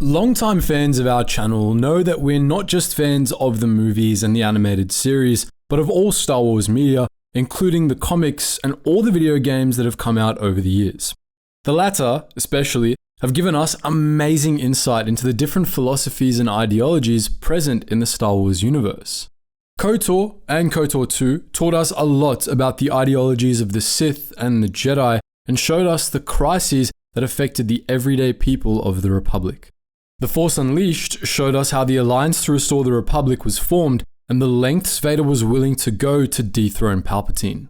Longtime fans of our channel know that we're not just fans of the movies and the animated series, but of all Star Wars media, including the comics and all the video games that have come out over the years. The latter, especially, have given us amazing insight into the different philosophies and ideologies present in the Star Wars universe. KOTOR and KOTOR 2 taught us a lot about the ideologies of the Sith and the Jedi and showed us the crises that affected the everyday people of the Republic. The Force Unleashed showed us how the Alliance to restore the Republic was formed and the lengths Vader was willing to go to dethrone Palpatine.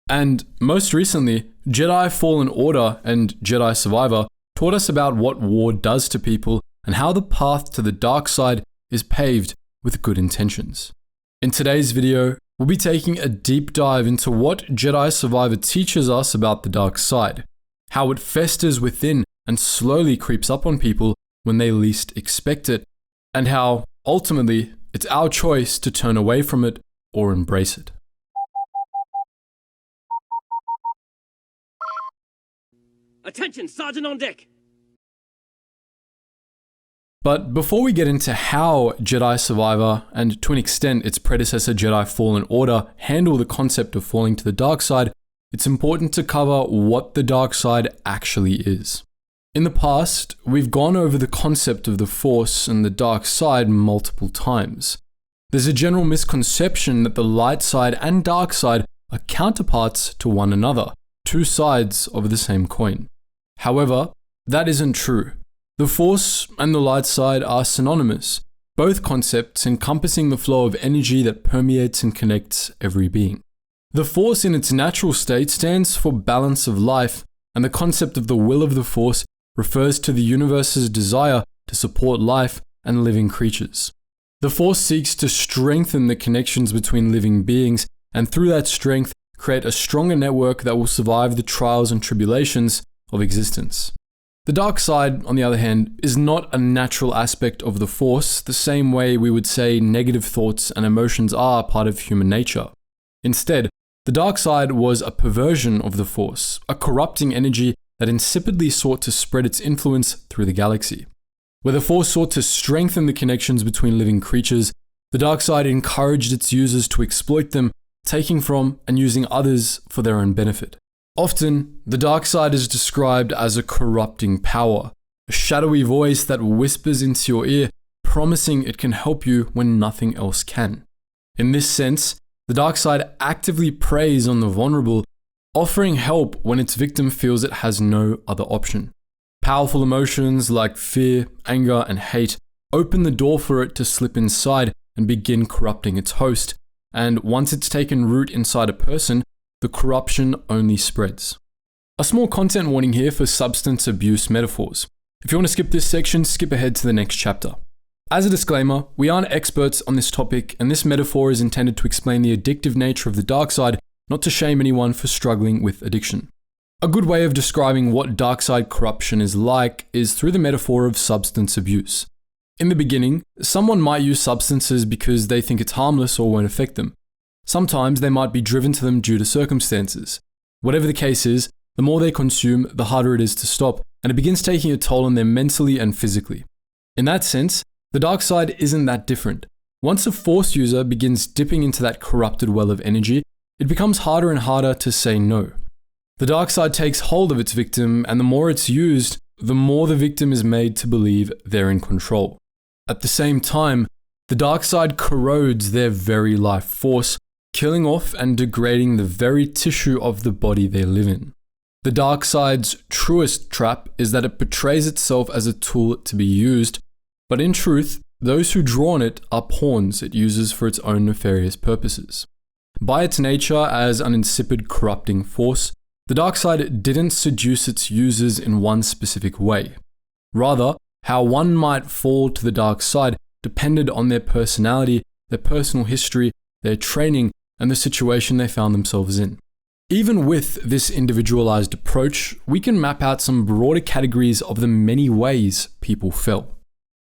And most recently, Jedi Fallen Order and Jedi Survivor taught us about what war does to people and how the path to the dark side is paved with good intentions. In today's video, we'll be taking a deep dive into what Jedi Survivor teaches us about the dark side, how it festers within and slowly creeps up on people when they least expect it, and how, ultimately, it's our choice to turn away from it or embrace it. Attention, Sergeant on deck! But before we get into how Jedi Survivor, and to an extent its predecessor Jedi Fallen Order, handle the concept of falling to the dark side, it's important to cover what the dark side actually is. In the past, we've gone over the concept of the Force and the dark side multiple times. There's a general misconception that the light side and dark side are counterparts to one another, two sides of the same coin. However, that isn't true. The Force and the light side are synonymous, both concepts encompassing the flow of energy that permeates and connects every being. The Force in its natural state stands for balance of life, and the concept of the will of the Force refers to the universe's desire to support life and living creatures. The Force seeks to strengthen the connections between living beings, and through that strength, create a stronger network that will survive the trials and tribulations of existence. The dark side, on the other hand, is not a natural aspect of the Force, the same way we would say negative thoughts and emotions are part of human nature. Instead, the dark side was a perversion of the Force, a corrupting energy that insipidly sought to spread its influence through the galaxy. Where the Force sought to strengthen the connections between living creatures, the dark side encouraged its users to exploit them, taking from and using others for their own benefit. Often, the dark side is described as a corrupting power, a shadowy voice that whispers into your ear, promising it can help you when nothing else can. In this sense, the dark side actively preys on the vulnerable, offering help when its victim feels it has no other option. Powerful emotions like fear, anger, and hate open the door for it to slip inside and begin corrupting its host, and once it's taken root inside a person, the corruption only spreads. A small content warning here for substance abuse metaphors. If you want to skip this section, skip ahead to the next chapter. As a disclaimer, we aren't experts on this topic, and this metaphor is intended to explain the addictive nature of the dark side, not to shame anyone for struggling with addiction. A good way of describing what dark side corruption is like is through the metaphor of substance abuse. In the beginning, someone might use substances because they think it's harmless or won't affect them. Sometimes they might be driven to them due to circumstances. Whatever the case is, the more they consume, the harder it is to stop, and it begins taking a toll on them mentally and physically. In that sense, the dark side isn't that different. Once a Force user begins dipping into that corrupted well of energy, it becomes harder and harder to say no. The dark side takes hold of its victim, and the more it's used, the more the victim is made to believe they're in control. At the same time, the dark side corrodes their very life force, killing off and degrading the very tissue of the body they live in. The dark side's truest trap is that it portrays itself as a tool to be used, but in truth, those who draw on it are pawns it uses for its own nefarious purposes. By its nature as an insipid, corrupting force, the dark side didn't seduce its users in one specific way. Rather, how one might fall to the dark side depended on their personality, their personal history, their training, and the situation they found themselves in. Even with this individualized approach, we can map out some broader categories of the many ways people fell.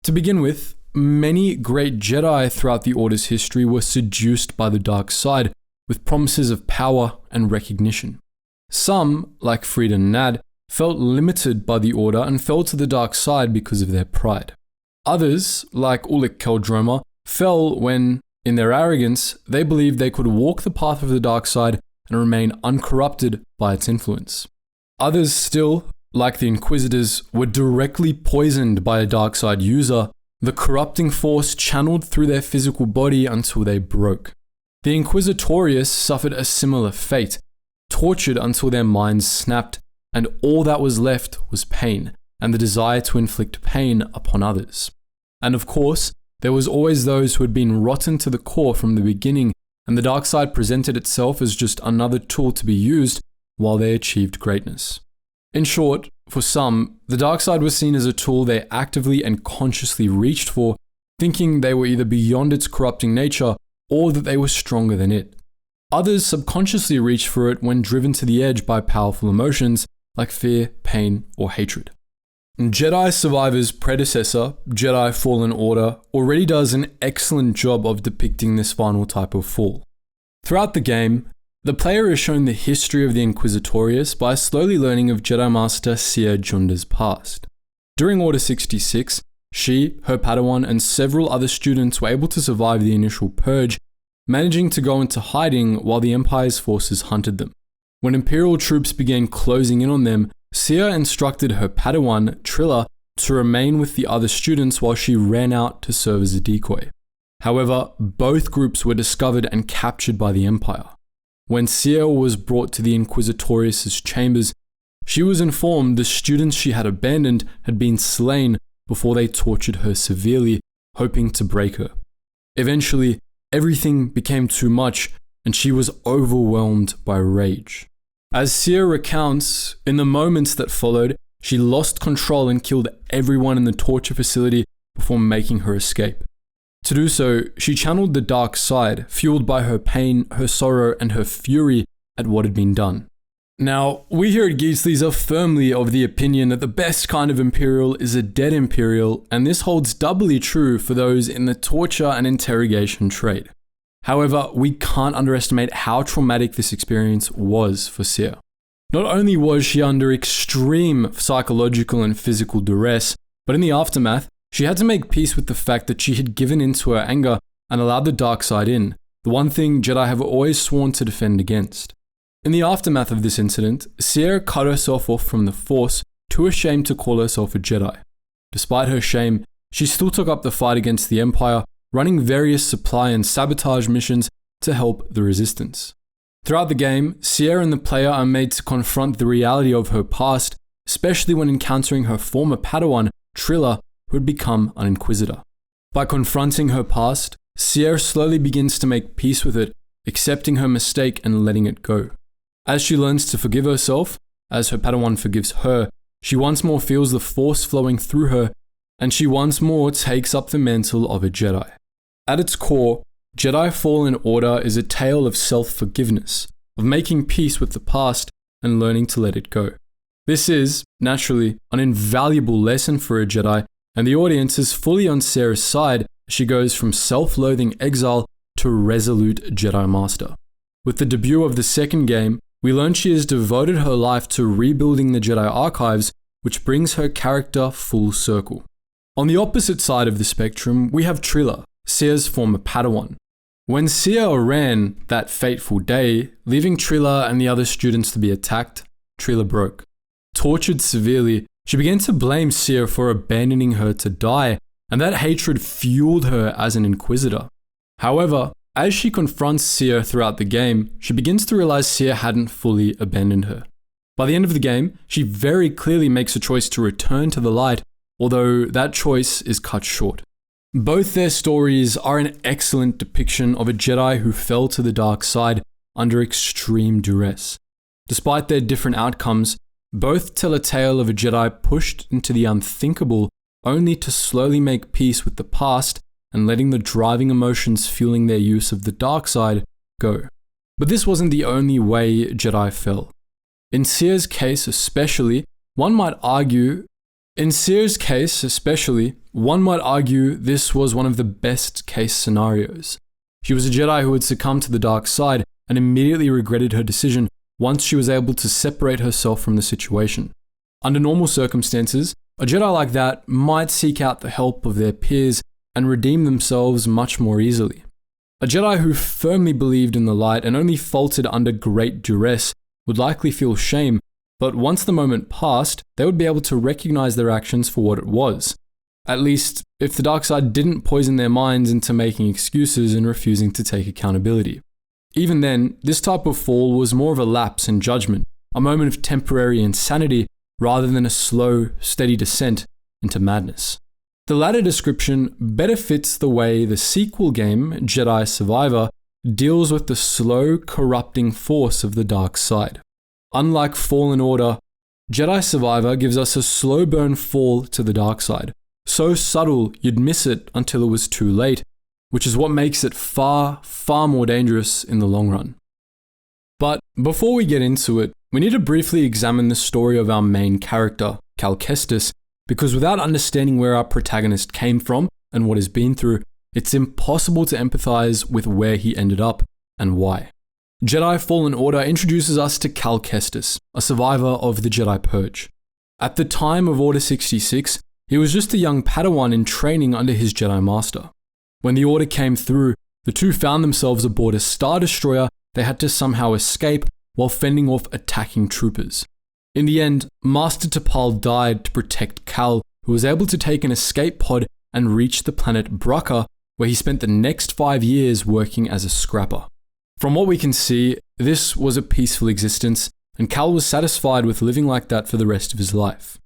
To begin with, many great Jedi throughout the Order's history were seduced by the dark side with promises of power and recognition. Some, like Frieda and Nad, felt limited by the Order and fell to the dark side because of their pride. Others, like Ulic Keldroma, fell when, in their arrogance, they believed they could walk the path of the dark side and remain uncorrupted by its influence. Others still, like the Inquisitors, were directly poisoned by a dark side user, the corrupting force channeled through their physical body until they broke. The Inquisitorius suffered a similar fate, tortured until their minds snapped, and all that was left was pain, and the desire to inflict pain upon others. And of course, there was always those who had been rotten to the core from the beginning, and the dark side presented itself as just another tool to be used while they achieved greatness. In short, for some, the dark side was seen as a tool they actively and consciously reached for, thinking they were either beyond its corrupting nature or that they were stronger than it. Others subconsciously reached for it when driven to the edge by powerful emotions like fear, pain, or hatred. Jedi Survivor's predecessor, Jedi Fallen Order, already does an excellent job of depicting this final type of fall. Throughout the game, the player is shown the history of the Inquisitorius by slowly learning of Jedi Master Cere Junda's past. During Order 66, she, her Padawan, and several other students were able to survive the initial purge, managing to go into hiding while the Empire's forces hunted them. When Imperial troops began closing in on them, Cere instructed her Padawan, Trilla, to remain with the other students while she ran out to serve as a decoy. However, both groups were discovered and captured by the Empire. When Cere was brought to the Inquisitorius' chambers, she was informed the students she had abandoned had been slain before they tortured her severely, hoping to break her. Eventually, everything became too much, and she was overwhelmed by rage. As Cere recounts, in the moments that followed, she lost control and killed everyone in the torture facility before making her escape. To do so, she channeled the dark side, fueled by her pain, her sorrow, and her fury at what had been done. Now, we here at Geetsly are firmly of the opinion that the best kind of Imperial is a dead Imperial, and this holds doubly true for those in the torture and interrogation trade. However, we can't underestimate how traumatic this experience was for Cere. Not only was she under extreme psychological and physical duress, but in the aftermath, she had to make peace with the fact that she had given in to her anger and allowed the dark side in, the one thing Jedi have always sworn to defend against. In the aftermath of this incident, Cere cut herself off from the Force, too ashamed to call herself a Jedi. Despite her shame, she still took up the fight against the Empire, running various supply and sabotage missions to help the Resistance. Throughout the game, Cere and the player are made to confront the reality of her past, especially when encountering her former Padawan, Trilla, who had become an Inquisitor. By confronting her past, Cere slowly begins to make peace with it, accepting her mistake and letting it go. As she learns to forgive herself, as her Padawan forgives her, she once more feels the Force flowing through her, and she once more takes up the mantle of a Jedi. At its core, Jedi Fallen Order is a tale of self-forgiveness, of making peace with the past and learning to let it go. This is, naturally, an invaluable lesson for a Jedi, and the audience is fully on Cere's side as she goes from self-loathing exile to resolute Jedi Master. With the debut of the second game, we learn she has devoted her life to rebuilding the Jedi archives, which brings her character full circle. On the opposite side of the spectrum, we have Trilla, Cere's former Padawan. When Cere ran that fateful day, leaving Trilla and the other students to be attacked, Trilla broke. Tortured severely, she began to blame Cere for abandoning her to die, and that hatred fueled her as an Inquisitor. However, as she confronts Cere throughout the game, she begins to realize Cere hadn't fully abandoned her. By the end of the game, she very clearly makes a choice to return to the light, although that choice is cut short. Both their stories are an excellent depiction of a Jedi who fell to the dark side under extreme duress. Despite their different outcomes, both tell a tale of a Jedi pushed into the unthinkable only to slowly make peace with the past and letting the driving emotions fueling their use of the dark side go. But this wasn't the only way Jedi fell. In Cere's case especially, one might argue this was one of the best case scenarios. She was a Jedi who had succumbed to the dark side and immediately regretted her decision once she was able to separate herself from the situation. Under normal circumstances, A Jedi like that might seek out the help of their peers and redeem themselves much more easily. A Jedi who firmly believed in the light and only faltered under great duress would likely feel shame, but once the moment passed, they would be able to recognize their actions for what it was. At least, if the dark side didn't poison their minds into making excuses and refusing to take accountability. Even then, this type of fall was more of a lapse in judgment, a moment of temporary insanity rather than a slow, steady descent into madness. The latter description better fits the way the sequel game, Jedi Survivor, deals with the slow, corrupting force of the dark side. Unlike Fallen Order, Jedi Survivor gives us a slow burn fall to the dark side, so subtle you'd miss it until it was too late, which is what makes it far, far more dangerous in the long run. But before we get into it, we need to briefly examine the story of our main character, Cal Kestis, because without understanding where our protagonist came from and what he's been through, it's impossible to empathize with where he ended up and why. Jedi Fallen Order introduces us to Cal Kestis, a survivor of the Jedi Purge. At the time of Order 66, he was just a young Padawan in training under his Jedi Master. When the Order came through, the two found themselves aboard a Star Destroyer they had to somehow escape while fending off attacking troopers. In the end, Master Tapal died to protect Cal, who was able to take an escape pod and reach the planet Bracca, where he spent the next 5 years working as a scrapper. From what we can see, this was a peaceful existence, and Cal was satisfied with living like that for the rest of his life.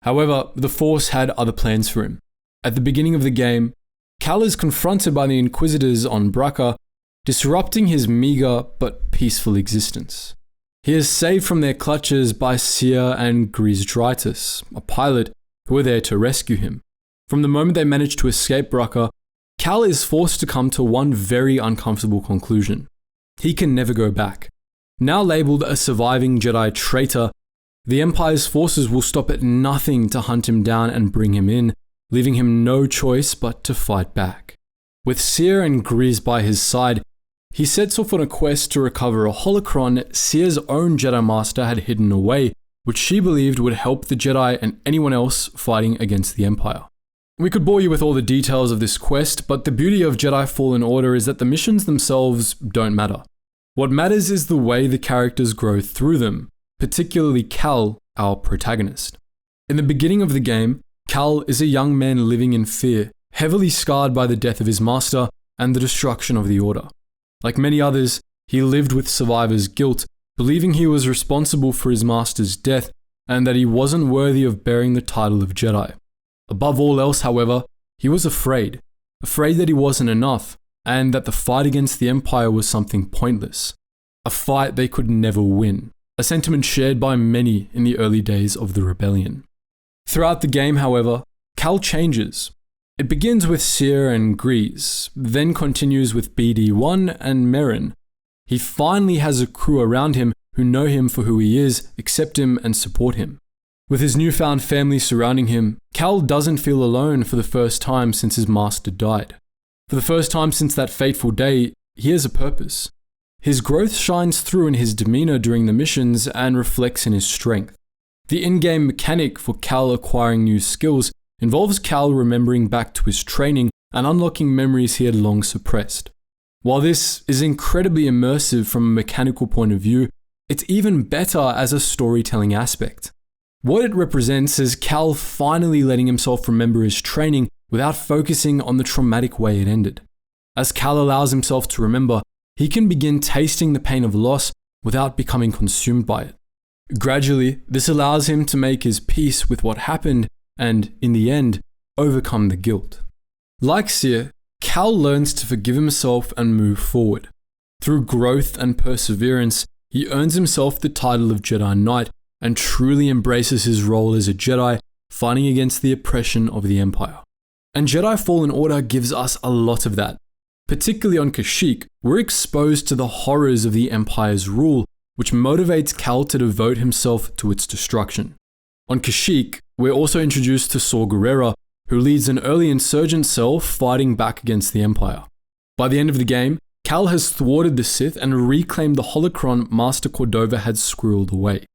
However, the Force had other plans for him. At the beginning of the game, Cal is confronted by the Inquisitors on Bracca, disrupting his meager but peaceful existence. He is saved from their clutches by Seer and Grease, a pilot who are there to rescue him. From the moment they manage to escape Bracca, Cal is forced to come to one very uncomfortable conclusion. He can never go back. Now labeled a surviving Jedi traitor, the Empire's forces will stop at nothing to hunt him down and bring him in, leaving him no choice but to fight back. With Seer and Grease by his side, he sets off on a quest to recover a holocron Seer's own Jedi Master had hidden away, which she believed would help the Jedi and anyone else fighting against the Empire. We could bore you with all the details of this quest, but the beauty of Jedi Fallen Order is that the missions themselves don't matter. What matters is the way the characters grow through them, particularly Cal, our protagonist. In the beginning of the game, Cal is a young man living in fear, heavily scarred by the death of his master and the destruction of the Order. Like many others, he lived with survivor's guilt, believing he was responsible for his master's death and that he wasn't worthy of bearing the title of Jedi. Above all else, however, he was afraid that he wasn't enough and that the fight against the Empire was something pointless. A fight they could never win, a sentiment shared by many in the early days of the rebellion. Throughout the game, however, Cal changes. It begins with Seer and Grease, then continues with BD-1 and Merrin. He finally has a crew around him who know him for who he is, accept him, and support him. With his newfound family surrounding him, Cal doesn't feel alone for the first time since his master died. For the first time since that fateful day, he has a purpose. His growth shines through in his demeanor during the missions and reflects in his strength. The in-game mechanic for Cal acquiring new skills involves Cal remembering back to his training and unlocking memories he had long suppressed. While this is incredibly immersive from a mechanical point of view, it's even better as a storytelling aspect. What it represents is Cal finally letting himself remember his training without focusing on the traumatic way it ended. As Cal allows himself to remember, he can begin tasting the pain of loss without becoming consumed by it. Gradually, this allows him to make his peace with what happened and, in the end, overcome the guilt. Like Seer, Cal learns to forgive himself and move forward. Through growth and perseverance, he earns himself the title of Jedi Knight and truly embraces his role as a Jedi, fighting against the oppression of the Empire. And Jedi Fallen Order gives us a lot of that. Particularly on Kashyyyk, we're exposed to the horrors of the Empire's rule, which motivates Cal to devote himself to its destruction. On Kashyyyk, we're also introduced to Saw Gerrera, who leads an early insurgent cell fighting back against the Empire. By the end of the game, Cal has thwarted the Sith and reclaimed the holocron Master Cordova had squirreled away.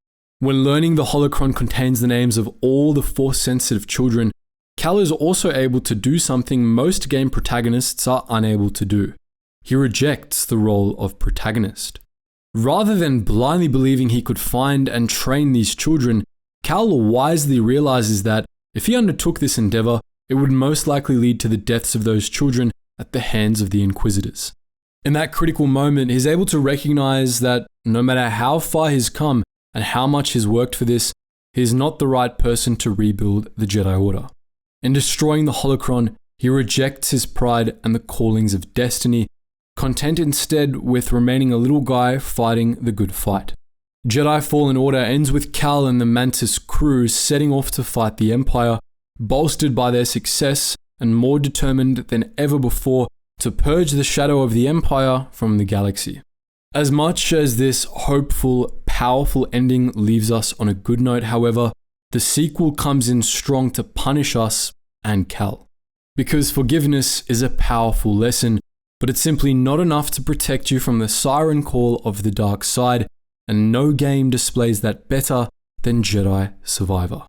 When learning the holocron contains the names of all the Force-sensitive children, Cal is also able to do something most game protagonists are unable to do. He rejects the role of protagonist. Rather than blindly believing he could find and train these children, Cal wisely realizes that if he undertook this endeavor, it would most likely lead to the deaths of those children at the hands of the Inquisitors. In that critical moment, he's able to recognize that no matter how far he's come and how much he's worked for this, he is not the right person to rebuild the Jedi Order. In destroying the holocron, he rejects his pride and the callings of destiny, content instead with remaining a little guy fighting the good fight. Jedi Fallen Order ends with Cal and the Mantis crew setting off to fight the Empire, bolstered by their success and more determined than ever before to purge the shadow of the Empire from the galaxy. As much as this hopeful, powerful ending leaves us on a good note, however, the sequel comes in strong to punish us and Cal. Because forgiveness is a powerful lesson, but it's simply not enough to protect you from the siren call of the dark side, and no game displays that better than Jedi Survivor.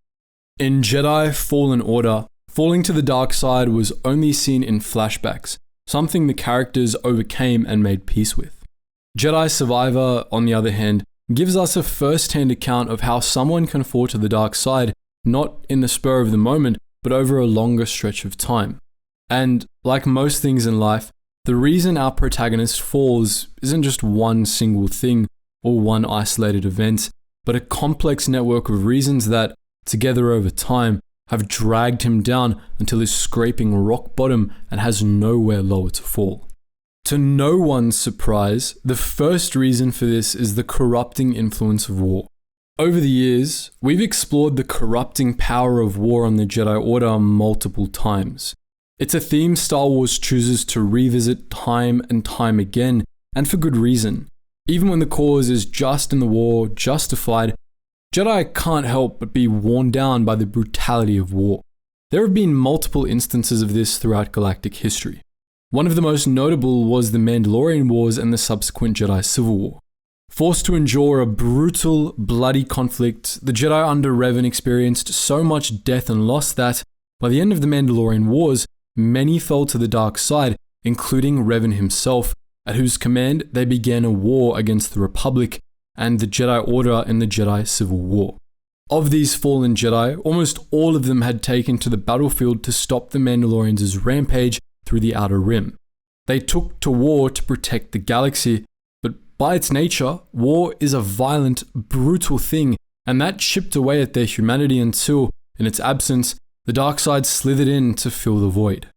In Jedi Fallen Order, falling to the dark side was only seen in flashbacks, something the characters overcame and made peace with. Jedi Survivor, on the other hand, gives us a first-hand account of how someone can fall to the dark side, not in the spur of the moment, but over a longer stretch of time. And, like most things in life, the reason our protagonist falls isn't just one single thing or one isolated event, but a complex network of reasons that, together over time, have dragged him down until he's scraping rock bottom and has nowhere lower to fall. To no one's surprise, the first reason for this is the corrupting influence of war. Over the years, we've explored the corrupting power of war on the Jedi Order multiple times. It's a theme Star Wars chooses to revisit time and time again, and for good reason. Even when the cause is just in the war, justified, Jedi can't help but be worn down by the brutality of war. There have been multiple instances of this throughout galactic history. One of the most notable was the Mandalorian Wars and the subsequent Jedi Civil War. Forced to endure a brutal, bloody conflict, the Jedi under Revan experienced so much death and loss that, by the end of the Mandalorian Wars, many fell to the dark side, including Revan himself, at whose command they began a war against the Republic and the Jedi Order in the Jedi Civil War. Of these fallen Jedi, almost all of them had taken to the battlefield to stop the Mandalorians' rampage through the Outer Rim. They took to war to protect the galaxy, but by its nature, war is a violent, brutal thing, and that chipped away at their humanity until, in its absence, the dark side slithered in to fill the void.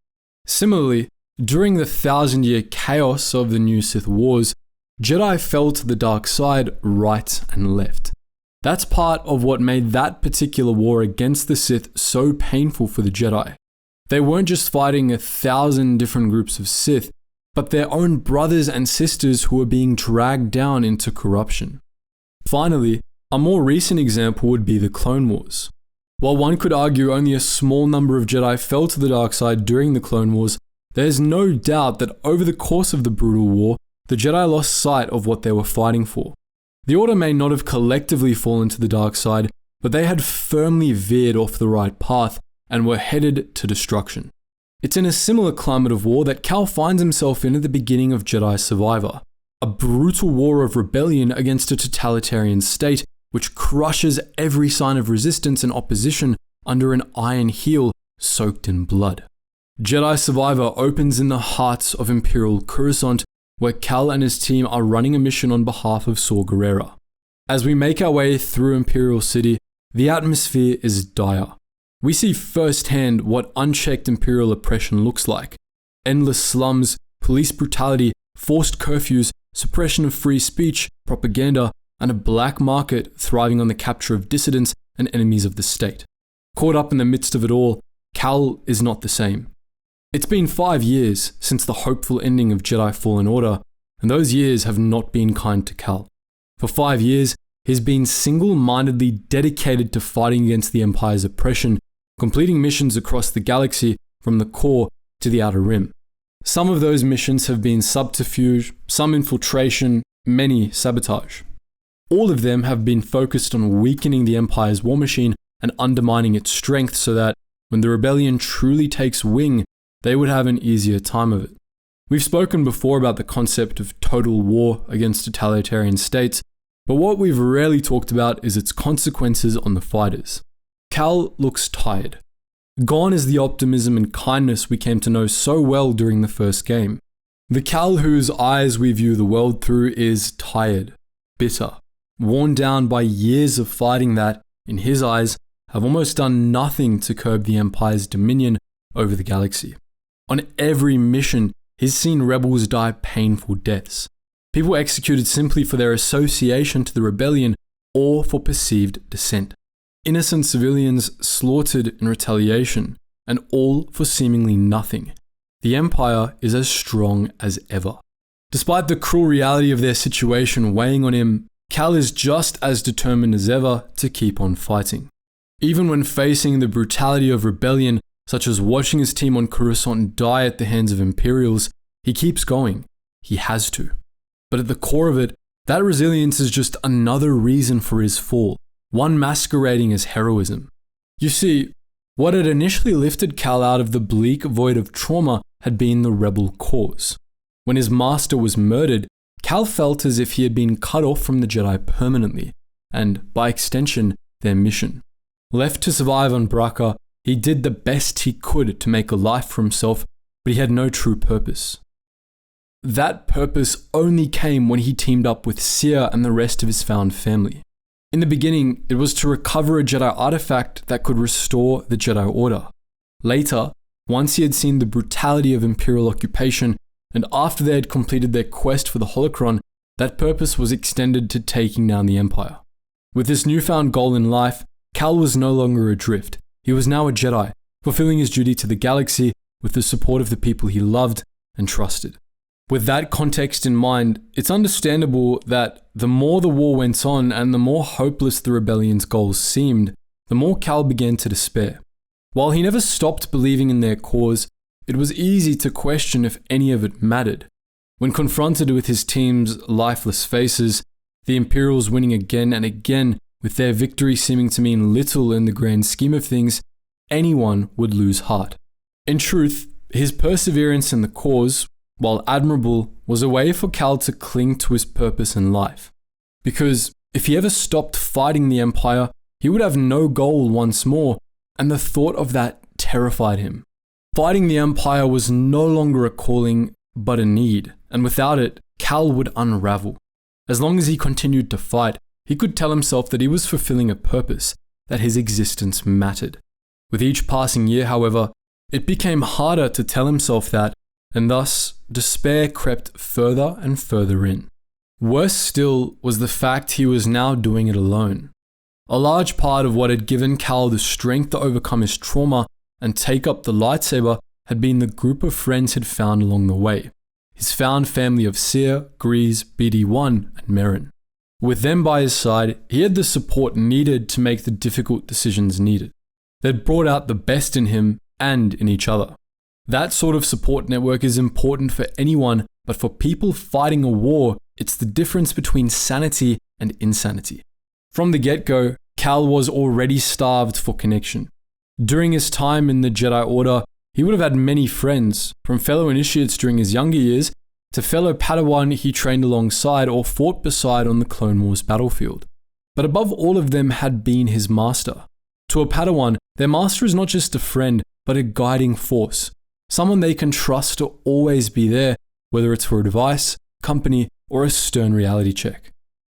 Similarly, during the 1,000-year chaos of the New Sith Wars, Jedi fell to the dark side right and left. That's part of what made that particular war against the Sith so painful for the Jedi. They weren't just fighting 1,000 different groups of Sith, but their own brothers and sisters who were being dragged down into corruption. Finally, a more recent example would be the Clone Wars. While one could argue only a small number of Jedi fell to the dark side during the Clone Wars, there's no doubt that over the course of the brutal war, the Jedi lost sight of what they were fighting for. The Order may not have collectively fallen to the dark side, but they had firmly veered off the right path and were headed to destruction. It's in a similar climate of war that Cal finds himself in at the beginning of Jedi Survivor, a brutal war of rebellion against a totalitarian state which crushes every sign of resistance and opposition under an iron heel soaked in blood. Jedi Survivor opens in the heart of Imperial Coruscant, where Cal and his team are running a mission on behalf of Saw Gerrera. As we make our way through Imperial City, the atmosphere is dire. We see firsthand what unchecked Imperial oppression looks like. Endless slums, police brutality, forced curfews, suppression of free speech, propaganda, and a black market thriving on the capture of dissidents and enemies of the state. Caught up in the midst of it all, Cal is not the same. It's been 5 years since the hopeful ending of Jedi Fallen Order, and those years have not been kind to Cal. For 5 years, he's been single-mindedly dedicated to fighting against the Empire's oppression, completing missions across the galaxy from the core to the Outer Rim. Some of those missions have been subterfuge, some infiltration, many sabotage. All of them have been focused on weakening the Empire's war machine and undermining its strength so that when the rebellion truly takes wing, they would have an easier time of it. We've spoken before about the concept of total war against totalitarian states, but what we've rarely talked about is its consequences on the fighters. Cal looks tired. Gone is the optimism and kindness we came to know so well during the first game. The Cal whose eyes we view the world through is tired, bitter, worn down by years of fighting that, in his eyes, have almost done nothing to curb the Empire's dominion over the galaxy. On every mission, he's seen rebels die painful deaths. People executed simply for their association to the rebellion or for perceived dissent. Innocent civilians slaughtered in retaliation, and all for seemingly nothing. The Empire is as strong as ever. Despite the cruel reality of their situation weighing on him, Cal is just as determined as ever to keep on fighting. Even when facing the brutality of rebellion, such as watching his team on Coruscant die at the hands of Imperials, he keeps going. He has to. But at the core of it, that resilience is just another reason for his fall, one masquerading as heroism. You see, what had initially lifted Cal out of the bleak void of trauma had been the rebel cause. When his master was murdered, Cal felt as if he had been cut off from the Jedi permanently, and, by extension, their mission. Left to survive on Bracca, he did the best he could to make a life for himself, but he had no true purpose. That purpose only came when he teamed up with Seer and the rest of his found family. In the beginning, it was to recover a Jedi artifact that could restore the Jedi Order. Later, once he had seen the brutality of Imperial occupation, and after they had completed their quest for the holocron, that purpose was extended to taking down the Empire. With this newfound goal in life, Cal was no longer adrift. He was now a Jedi, fulfilling his duty to the galaxy with the support of the people he loved and trusted. With that context in mind, it's understandable that the more the war went on and the more hopeless the rebellion's goals seemed, the more Cal began to despair. While he never stopped believing in their cause, it was easy to question if any of it mattered. When confronted with his team's lifeless faces, the Imperials winning again and again, with their victory seeming to mean little in the grand scheme of things, anyone would lose heart. In truth, his perseverance in the cause, while admirable, was a way for Cal to cling to his purpose in life. Because if he ever stopped fighting the Empire, he would have no goal once more, and the thought of that terrified him. Fighting the Empire was no longer a calling, but a need, and without it, Cal would unravel. As long as he continued to fight, he could tell himself that he was fulfilling a purpose, that his existence mattered. With each passing year, however, it became harder to tell himself that, and thus, despair crept further and further in. Worse still was the fact he was now doing it alone. A large part of what had given Cal the strength to overcome his trauma and take up the lightsaber had been the group of friends he'd found along the way. His found family of Seer, Grease, BD-1, and Merrin. With them by his side, he had the support needed to make the difficult decisions needed. They'd brought out the best in him and in each other. That sort of support network is important for anyone, but for people fighting a war, it's the difference between sanity and insanity. From the get-go, Cal was already starved for connection. During his time in the Jedi Order, he would have had many friends, from fellow initiates during his younger years to fellow Padawan he trained alongside or fought beside on the Clone Wars battlefield. But above all of them had been his master. To a Padawan, their master is not just a friend, but a guiding force. Someone they can trust to always be there, whether it's for advice, company, or a stern reality check.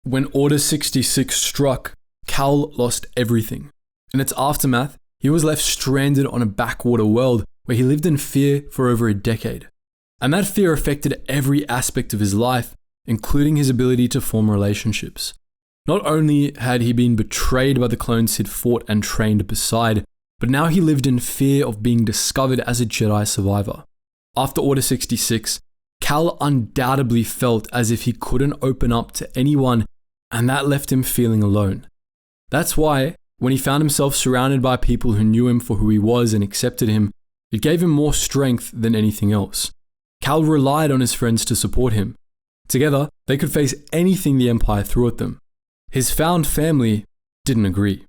When Order 66 struck, Cal lost everything. In its aftermath, he was left stranded on a backwater world where he lived in fear for over a decade. And that fear affected every aspect of his life, including his ability to form relationships. Not only had he been betrayed by the clones he'd fought and trained beside, but now he lived in fear of being discovered as a Jedi survivor. After Order 66, Cal undoubtedly felt as if he couldn't open up to anyone, and that left him feeling alone. That's why, when he found himself surrounded by people who knew him for who he was and accepted him, it gave him more strength than anything else. Cal relied on his friends to support him. Together, they could face anything the Empire threw at them. His found family didn't agree.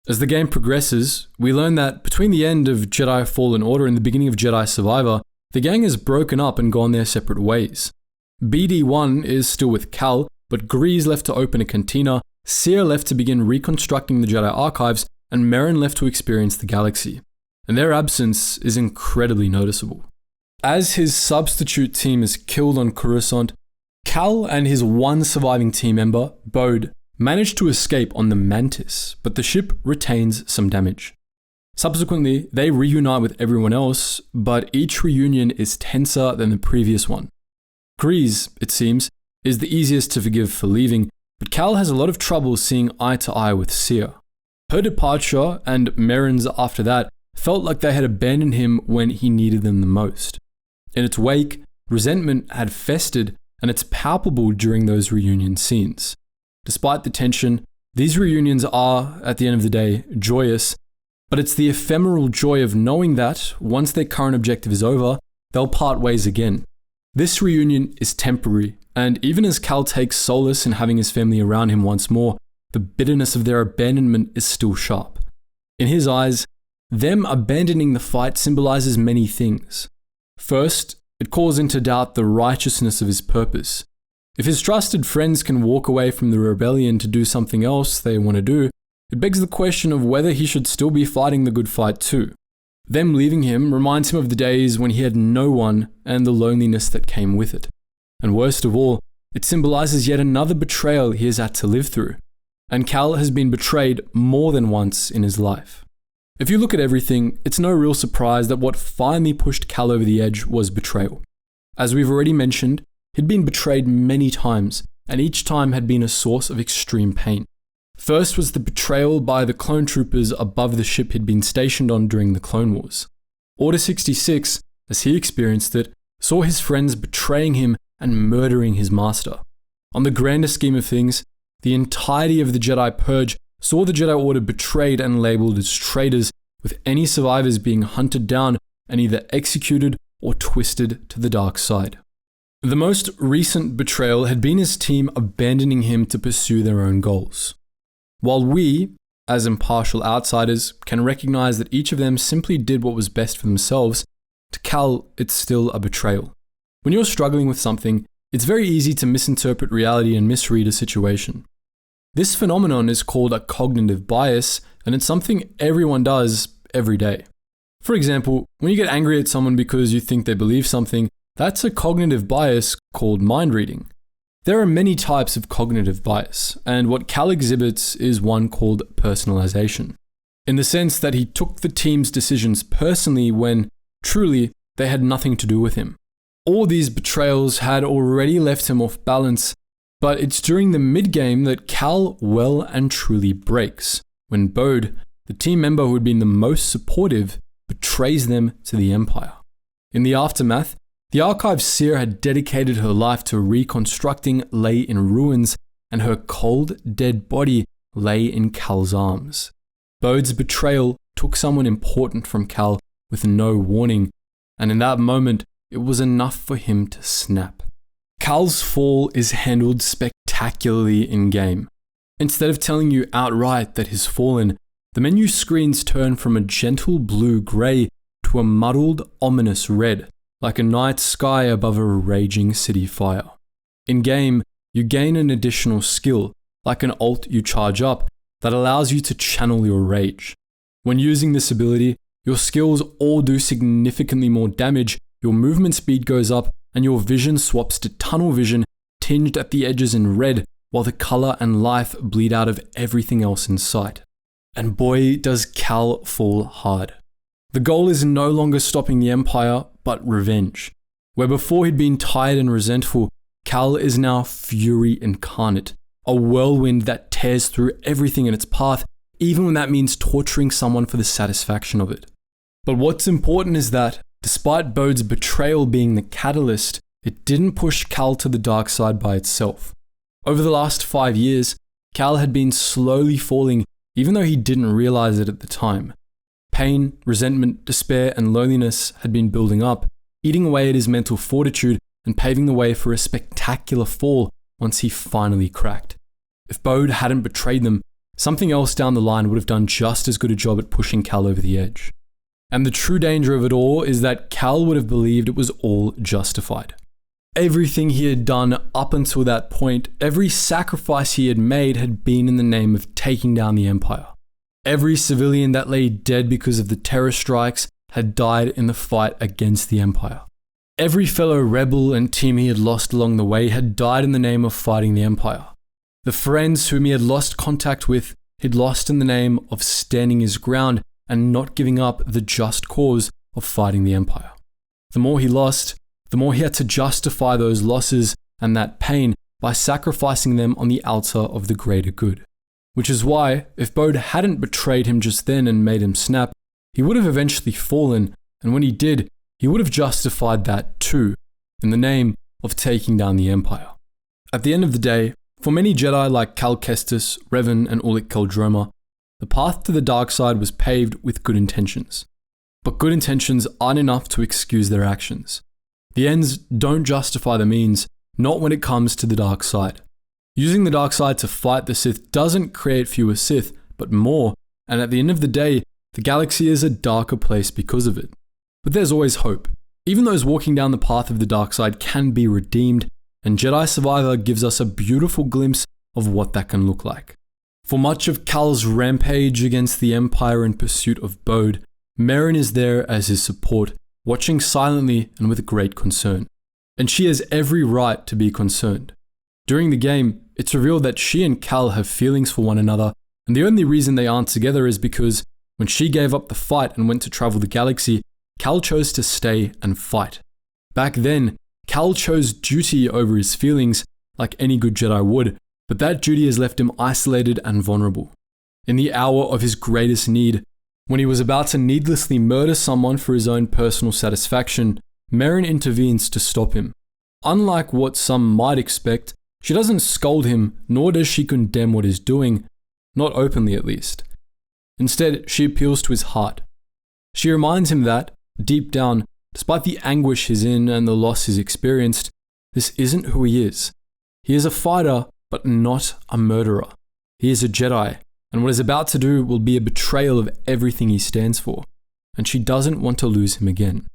As the game progresses, we learn that between the end of Jedi Fallen Order and the beginning of Jedi Survivor, the gang has broken up and gone their separate ways. BD-1 is still with Cal, but Grease left to open a cantina, Seer left to begin reconstructing the Jedi archives, and Merrin left to experience the galaxy. And their absence is incredibly noticeable. As his substitute team is killed on Coruscant, Cal and his one surviving team member, Bode, manage to escape on the Mantis, but the ship retains some damage. Subsequently, they reunite with everyone else, but each reunion is tenser than the previous one. Grease, it seems, is the easiest to forgive for leaving, but Cal has a lot of trouble seeing eye to eye with Seer. Her departure, and Merrin's after that, felt like they had abandoned him when he needed them the most. In its wake, resentment had festered, and it's palpable during those reunion scenes. Despite the tension, these reunions are, at the end of the day, joyous, but it's the ephemeral joy of knowing that, once their current objective is over, they'll part ways again. This reunion is temporary, and even as Cal takes solace in having his family around him once more, the bitterness of their abandonment is still sharp. In his eyes, them abandoning the fight symbolizes many things. First, it calls into doubt the righteousness of his purpose. If his trusted friends can walk away from the rebellion to do something else they want to do, it begs the question of whether he should still be fighting the good fight too. Them leaving him reminds him of the days when he had no one and the loneliness that came with it. And worst of all, it symbolizes yet another betrayal he has had to live through. And Cal has been betrayed more than once in his life. If you look at everything, it's no real surprise that what finally pushed Cal over the edge was betrayal. As we've already mentioned, he'd been betrayed many times, and each time had been a source of extreme pain. First was the betrayal by the clone troopers above the ship he'd been stationed on during the Clone Wars. Order 66, as he experienced it, saw his friends betraying him and murdering his master. On the grander scheme of things, the entirety of the Jedi Purge saw the Jedi Order betrayed and labeled as traitors, with any survivors being hunted down and either executed or twisted to the dark side. The most recent betrayal had been his team abandoning him to pursue their own goals. While we, as impartial outsiders, can recognize that each of them simply did what was best for themselves, to Cal, it's still a betrayal. When you're struggling with something, it's very easy to misinterpret reality and misread a situation. This phenomenon is called a cognitive bias, and it's something everyone does every day. For example, when you get angry at someone because you think they believe something, that's a cognitive bias called mind reading. There are many types of cognitive bias, and what Cal exhibits is one called personalization, in the sense that he took the team's decisions personally when, truly, they had nothing to do with him. All these betrayals had already left him off balance, but it's during the mid-game that Cal well and truly breaks, when Bode, the team member who had been the most supportive, betrays them to the Empire. In the aftermath, the Archive's Seer had dedicated her life to reconstructing lay in ruins, and her cold, dead body lay in Cal's arms. Bode's betrayal took someone important from Cal with no warning, and in that moment, it was enough for him to snap. Cal's fall is handled spectacularly in-game. Instead of telling you outright that he's fallen, the menu screens turn from a gentle blue-grey to a muddled, ominous red, like a night sky above a raging city fire. In-game, you gain an additional skill, like an alt you charge up, that allows you to channel your rage. When using this ability, your skills all do significantly more damage, your movement speed goes up, and your vision swaps to tunnel vision, tinged at the edges in red, while the color and life bleed out of everything else in sight. And boy, does Cal fall hard. The goal is no longer stopping the Empire, but revenge. Where before he'd been tired and resentful, Cal is now fury incarnate, a whirlwind that tears through everything in its path, even when that means torturing someone for the satisfaction of it. But what's important is that, despite Bode's betrayal being the catalyst, it didn't push Cal to the dark side by itself. Over the last 5 years, Cal had been slowly falling, even though he didn't realize it at the time. Pain, resentment, despair, and loneliness had been building up, eating away at his mental fortitude and paving the way for a spectacular fall once he finally cracked. If Bode hadn't betrayed them, something else down the line would have done just as good a job at pushing Cal over the edge. And the true danger of it all is that Cal would have believed it was all justified. Everything he had done up until that point, every sacrifice he had made had been in the name of taking down the Empire. Every civilian that lay dead because of the terror strikes had died in the fight against the Empire. Every fellow rebel and team he had lost along the way had died in the name of fighting the Empire. The friends whom he had lost contact with, he'd lost in the name of standing his ground and not giving up the just cause of fighting the Empire. The more he lost, the more he had to justify those losses and that pain by sacrificing them on the altar of the greater good. Which is why, if Bode hadn't betrayed him just then and made him snap, he would have eventually fallen, and when he did, he would have justified that too, in the name of taking down the Empire. At the end of the day, for many Jedi like Cal Kestis, Revan, and Ulic Qel-Droma, the path to the dark side was paved with good intentions. But good intentions aren't enough to excuse their actions. The ends don't justify the means, not when it comes to the dark side. Using the dark side to fight the Sith doesn't create fewer Sith, but more, and at the end of the day, the galaxy is a darker place because of it. But there's always hope. Even those walking down the path of the dark side can be redeemed, and Jedi Survivor gives us a beautiful glimpse of what that can look like. For much of Cal's rampage against the Empire in pursuit of Bode, Merrin is there as his support, watching silently and with great concern. And she has every right to be concerned. During the game, it's revealed that she and Cal have feelings for one another, and the only reason they aren't together is because when she gave up the fight and went to travel the galaxy, Cal chose to stay and fight. Back then, Cal chose duty over his feelings, like any good Jedi would, but that duty has left him isolated and vulnerable. In the hour of his greatest need, when he was about to needlessly murder someone for his own personal satisfaction, Merrin intervenes to stop him. Unlike what some might expect, she doesn't scold him, nor does she condemn what he's doing, not openly at least. Instead, she appeals to his heart. She reminds him that, deep down, despite the anguish he's in and the loss he's experienced, this isn't who he is. He is a fighter, but not a murderer. He is a Jedi, and what he's about to do will be a betrayal of everything he stands for, and she doesn't want to lose him again.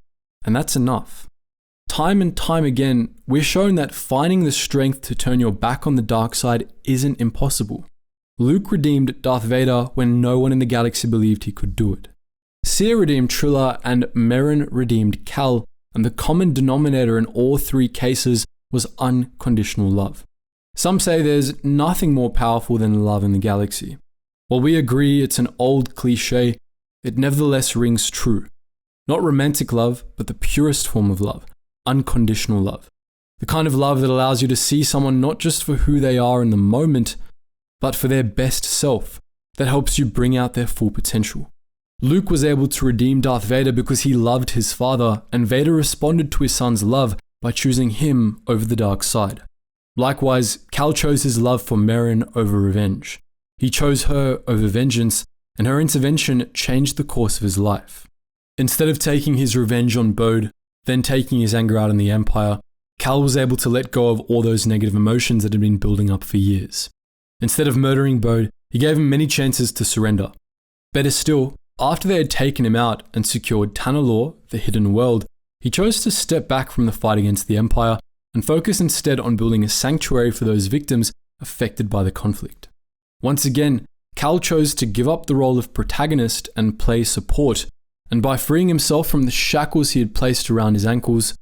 And that's enough. Time and time again, we're shown that finding the strength to turn your back on the dark side isn't impossible. Luke redeemed Darth Vader when no one in the galaxy believed he could do it. Seer redeemed Trilla and Merrin redeemed Cal, and the common denominator in all three cases was unconditional love. Some say there's nothing more powerful than love in the galaxy. While we agree it's an old cliche, it nevertheless rings true. Not romantic love, but the purest form of love, unconditional love. The kind of love that allows you to see someone not just for who they are in the moment, but for their best self, that helps you bring out their full potential. Luke was able to redeem Darth Vader because he loved his father, and Vader responded to his son's love by choosing him over the dark side. Likewise, Cal chose his love for Merrin over revenge. He chose her over vengeance, and her intervention changed the course of his life. Instead of taking his revenge on Bode, then taking his anger out on the Empire, Cal was able to let go of all those negative emotions that had been building up for years. Instead of murdering Bode, he gave him many chances to surrender. Better still, after they had taken him out and secured Tanalorr, the hidden world, he chose to step back from the fight against the Empire and focus instead on building a sanctuary for those victims affected by the conflict. Once again, Cal chose to give up the role of protagonist and play support, and by freeing himself from the shackles he had placed around his ankles,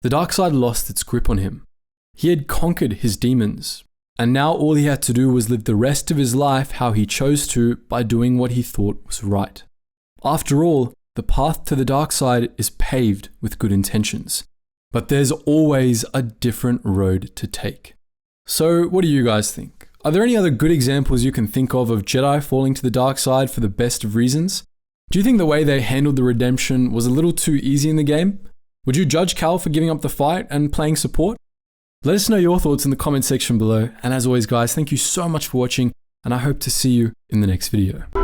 the dark side lost its grip on him. He had conquered his demons, and now all he had to do was live the rest of his life how he chose to by doing what he thought was right. After all, the path to the dark side is paved with good intentions, but there's always a different road to take. So what do you guys think? Are there any other good examples you can think of Jedi falling to the dark side for the best of reasons? Do you think the way they handled the redemption was a little too easy in the game? Would you judge Cal for giving up the fight and playing support? Let us know your thoughts in the comment section below, and as always guys, thank you so much for watching, and I hope to see you in the next video.